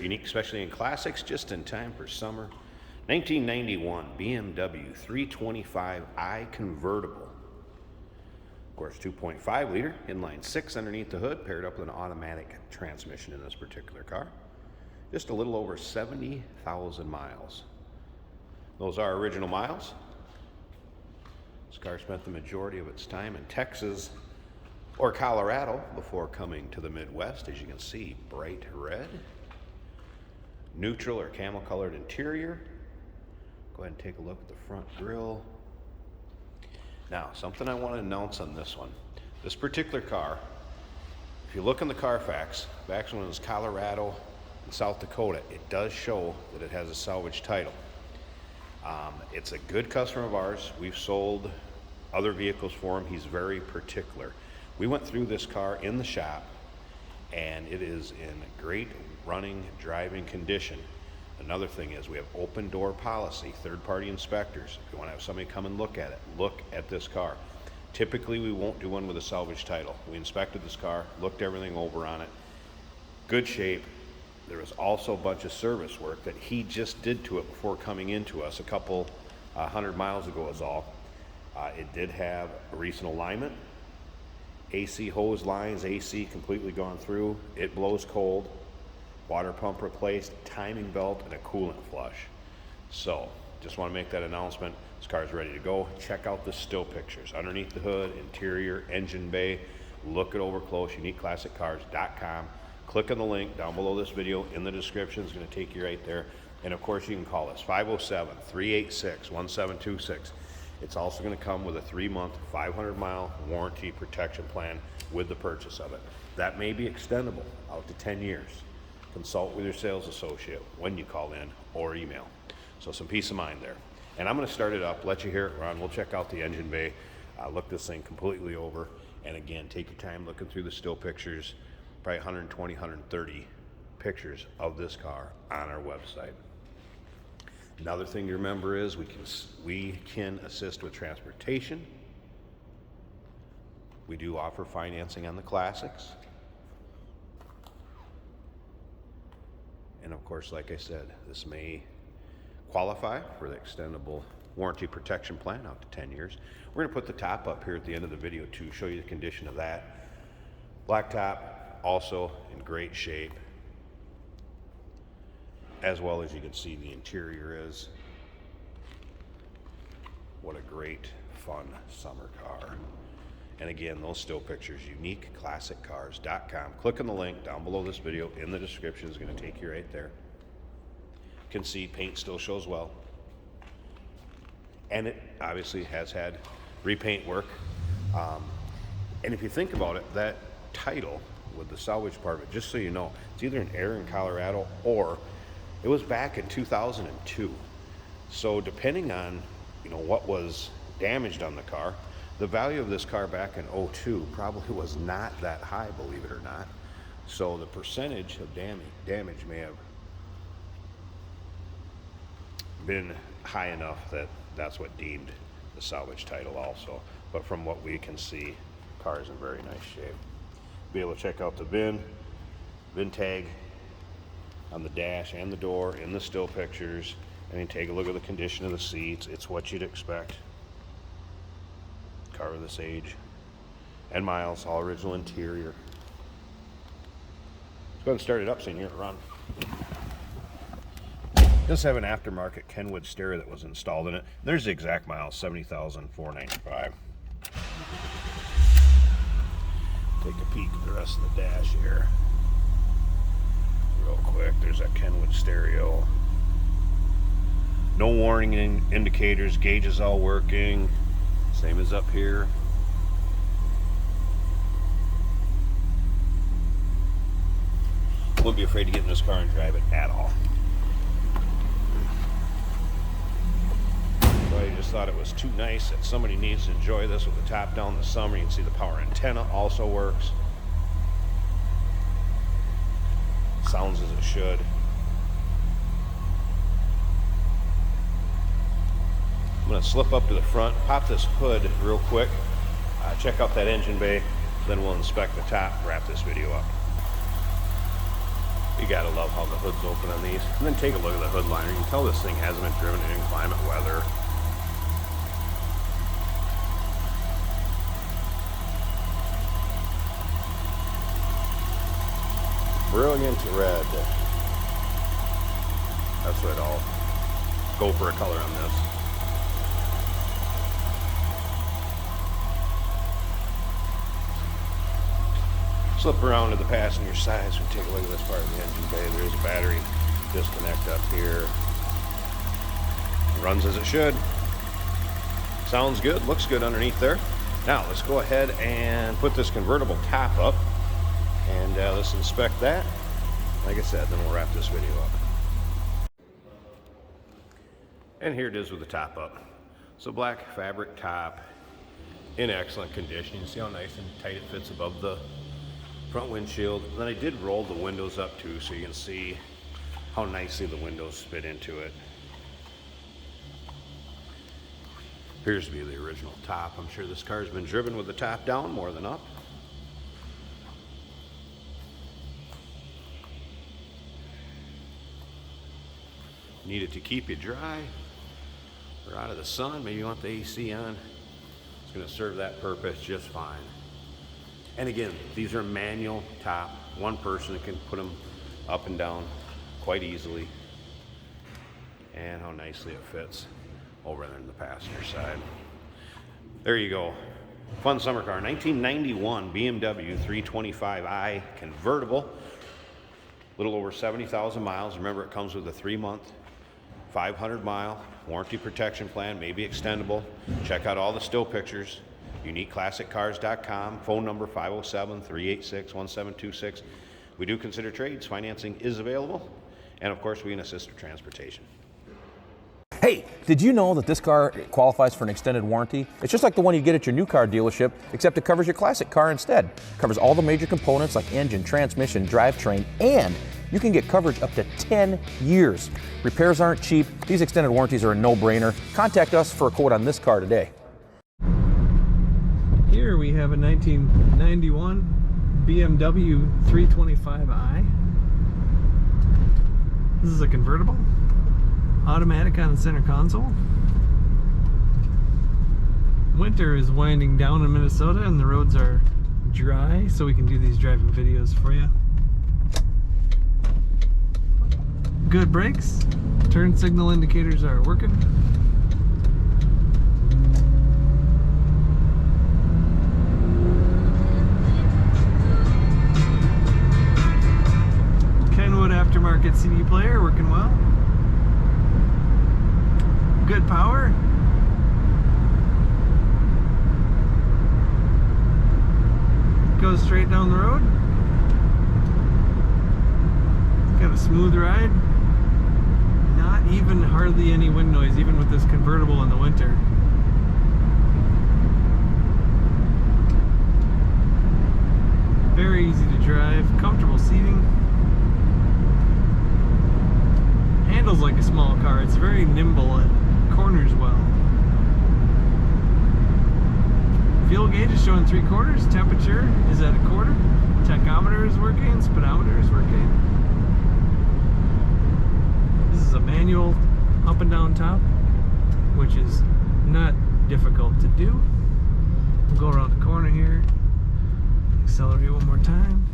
unique, especially in classics, just in time for summer. 1991 BMW 325i Convertible. Of course, 2.5 liter, inline six underneath the hood, paired up with an automatic transmission in this particular car. Just a little over 70,000 miles. Those are original miles. This car spent the majority of its time in Texas or Colorado before coming to the Midwest. As you can see, bright red, neutral or camel colored interior. Go ahead and take a look at the front grille. Now, something I want to announce on this one. This particular car, if you look in the Carfax, back when it was Colorado and South Dakota, it does show that it has a salvage title. It's a good customer of ours. We've sold other vehicles for him. He's very particular. We went through this car in the shop, and it is in great running, driving condition. Another thing is we have open door policy, third-party inspectors. If you want to have somebody come and look at it, look at this car. Typically, we won't do one with a salvage title. We inspected this car, looked everything over on it. Good shape. There was also a bunch of service work that he just did to it before coming into us a couple 100 miles ago is all. It did have a recent alignment, AC hose lines, AC completely gone through. It blows cold. Water pump replaced, timing belt, and a coolant flush. So, just want to make that announcement. This car is ready to go. Check out the still pictures. Underneath the hood, interior, engine bay. Look it over close, uniqueclassiccars.com. Click on the link down below this video in the description. It's going to take you right there. And of course, you can call us 507-386-1726. It's also going to come with a 3-month, 500-mile warranty protection plan with the purchase of it. That may be extendable out to 10 years. Consult with your sales associate when you call in or email. So some peace of mind there. And I'm going to start it up, let you hear it run. We'll check out the engine bay, look this thing completely over. And again, take your time looking through the still pictures, probably 120, 130 pictures of this car on our website. Another thing to remember is we can assist with transportation. We do offer financing on the classics. And of course, like I said, this may qualify for the extendable warranty protection plan out to 10 years. We're going to put the top up here at the end of the video to show you the condition of that. Black top, also in great shape, as well as you can see the interior is. What a great, fun summer car. And again, those still pictures, uniqueclassiccars.com. Click on the link down below this video in the description. Is going to take you right there. You can see paint still shows well. And it obviously has had repaint work. And if you think about it, that title with the salvage part of it, just so you know, it's either an error in Colorado or it was back in 2002. So depending on, what was damaged on the car, the value of this car back in 2002 probably was not that high, believe it or not. So the percentage of damage may have been high enough that that's what deemed the salvage title also. But from what we can see, the car is in very nice shape. Be able to check out the VIN tag on the dash and the door in the still pictures. I mean, take a look at the condition of the seats. It's what you'd expect. Car of this age and miles, all original interior. Let's go ahead and start it up so you can hear it run. It does have an aftermarket Kenwood stereo that was installed in it. There's the exact miles, 70,495. Take a peek at the rest of the dash here real quick. There's that Kenwood stereo. No warning indicators, gauges all working. Same as up here. Wouldn't be afraid to get in this car and drive it at all. But I just thought it was too nice that somebody needs to enjoy this with the top down in the summer. You can see the power antenna also works. Sounds as it should. I'm going to slip up to the front, pop this hood real quick, check out that engine bay, then we'll inspect the top, wrap this video up. You gotta love how the hood's open on these. And then take a look at the hood liner. You can tell this thing hasn't been driven in inclement weather. Brilliant red. That's what I'll go for a color on this. Slip around to the passenger side so we take a look at this part of the engine bay. There's a battery disconnect up here. Runs as it should. Sounds good, looks good underneath there. Now let's go ahead and put this convertible top up and let's inspect that. Like I said, then we'll wrap this video up. And here it is with the top up. So black fabric top in excellent condition. You see how nice and tight it fits above the front windshield. Then I did roll the windows up too, so you can see how nicely the windows fit into it. Appears to be the original top. I'm sure this car's been driven with the top down more than up. Need it to keep you dry or out of the sun. Maybe you want the AC on. It's going to serve that purpose just fine. And again, these are manual top. One person can put them up and down quite easily. And how nicely it fits over there in the passenger side. There you go. Fun summer car. 1991 BMW 325i convertible. A little over 70,000 miles. Remember, it comes with a 3-month, 500-mile warranty protection plan, maybe extendable. Check out all the still pictures. UniqueClassicCars.com. Phone number 507-386-1726. We do consider trades. Financing is available. And of course, we can assist with transportation. Hey, did you know that this car qualifies for an extended warranty? It's just like the one you get at your new car dealership, except it covers your classic car instead. It covers all the major components like engine, transmission, drivetrain, and you can get coverage up to 10 years. Repairs aren't cheap. These extended warranties are a no-brainer. Contact us for a quote on this car today. Here we have a 1991 BMW 325i. This is a convertible. Automatic on the center console. Winter is winding down in Minnesota and the roads are dry, so we can do these driving videos for you. Good brakes. Turn signal indicators are working. Kenwood aftermarket CD player working well. Good power. Goes straight down the road. Got a smooth ride. Not even hardly any wind noise, even with this convertible in the winter. Very easy to drive, comfortable seating. Handles like a small car. It's very nimble and corners well. Fuel gauge is showing 3/4. Temperature is at 1/4. Tachometer is working. Speedometer is working. This is a manual up and down top, which is not difficult to do. We'll go around the corner here. Accelerate one more time.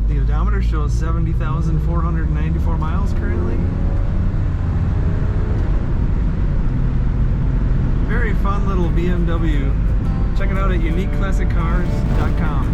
The odometer shows 70,494 miles currently. Very fun little BMW. Check it out at UniqueClassicCars.com.